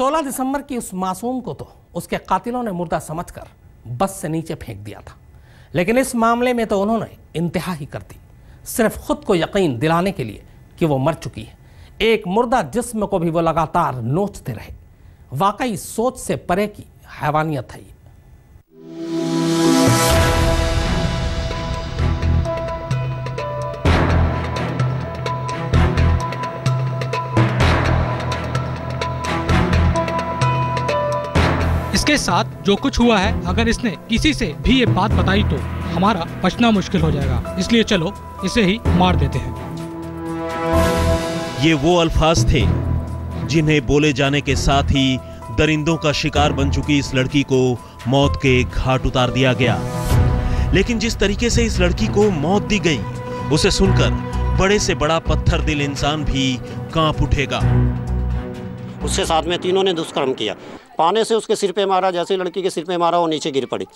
16 दिसंबर की उस मासूम को तो उसके कातिलों ने मुर्दा समझकर बस से नीचे फेंक दिया था, लेकिन इस मामले में तो उन्होंने इंतहा ही कर दी, सिर्फ खुद को यकीन दिलाने के लिए कि वो मर चुकी है। एक मुर्दा जिस्म को भी वो लगातार नोचते रहे। वाकई सोच से परे की हैवानियत है ये। इसके साथ जो कुछ हुआ है, अगर इसने किसी से भी ये बात बताई तो हमारा बचना मुश्किल हो जाएगा, इसलिए चलो इसे ही मार देते हैं। ये वो अल्फाज थे जिन्हें बोले जाने के साथ ही दरिंदों का शिकार बन चुकी इस लड़की को मौत के घाट उतार दिया गया। लेकिन जिस तरीके से इस लड़की को मौत दी गई, उसे सुनकर बड़े से बड़ा पत्थर दिल इंसान भी कांप उठेगा। उसके साथ में तीनों ने दुष्कर्म किया। पाने से उसके सिर पे मारा, जैसे लड़की के सिर पे मारा वो नीचे गिर पड़ी।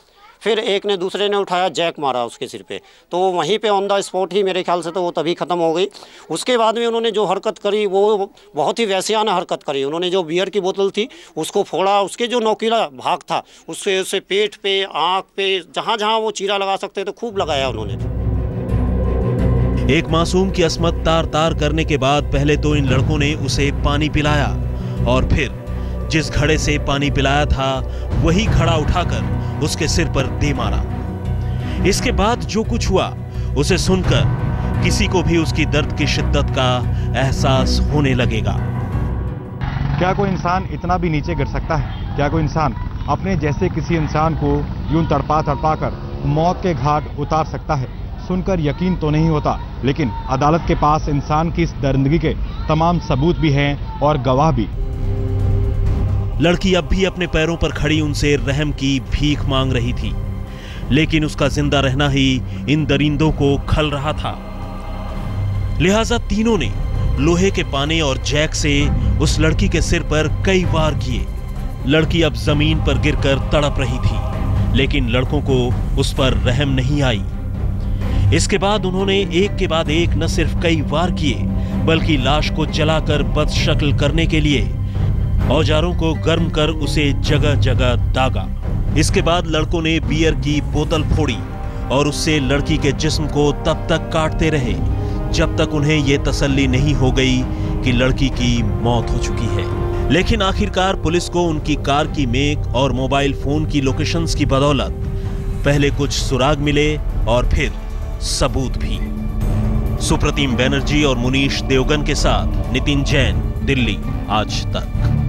फिर एक ने दूसरे ने उठाया, जैक मारा उसके सिर पे, तो वहीं पे ऑन द स्पॉट ही मेरे ख्याल से तो वो तभी ख़त्म हो गई। उसके बाद में उन्होंने जो हरकत करी वो बहुत ही वैसियाना हरकत करी। उन्होंने जो बियर की बोतल थी उसको फोड़ा, उसके जो नोकीला भाग था उससे पेट पे, आँख पे, जहाँ जहाँ वो चीरा लगा सकते थे खूब लगाया उन्होंने। एक मासूम की अस्मत तार तार करने के बाद पहले तो इन लड़कों ने उसे पानी पिलाया और फिर जिस घड़े से पानी पिलाया था वही घड़ा उठाकर उसके सिर पर दे मारा। इसके बाद जो कुछ हुआ उसे सुनकर किसी को भी उसकी दर्द की शिद्दत का एहसास होने लगेगा। क्या कोई इंसान इतना भी नीचे गिर सकता है? क्या कोई इंसान अपने जैसे किसी इंसान को यूं तड़पा तड़पा कर मौत के घाट उतार सकता है? सुनकर यकीन तो नहीं होता, लेकिन अदालत के पास इंसान की इस दरिंदगी के तमाम सबूत भी हैं और गवाह भी। लड़की अब भी अपने पैरों पर खड़ी उनसे रहम की भीख मांग रही थी, लेकिन उसका जिंदा रहना ही इन दरिंदों को खल रहा था। लिहाजा तीनों ने लोहे के पाने और जैक से उस लड़की के सिर पर कई वार किए। लड़की अब जमीन पर गिरकर तड़प रही थी, लेकिन लड़कों को उस पर रहम नहीं आई। इसके बाद उन्होंने एक के बाद एक न सिर्फ कई वार किए, बल्कि लाश को जलाकर बदशक्ल करने के लिए औजारों को गर्म कर उसे जगह जगह दागा। इसके बाद लड़कों ने बियर की बोतल फोड़ी और उससे लड़की के जिस्म को तब तक काटते रहे जब तक उन्हें यह तसल्ली नहीं हो गई कि लड़की की मौत हो चुकी है। लेकिन आखिरकार पुलिस को उनकी कार की मेक और मोबाइल फोन की लोकेशंस की बदौलत पहले कुछ सुराग मिले और फिर सबूत भी। सुप्रतिम बैनर्जी और मुनीश देवगन के साथ नितिन जैन, दिल्ली आज तक।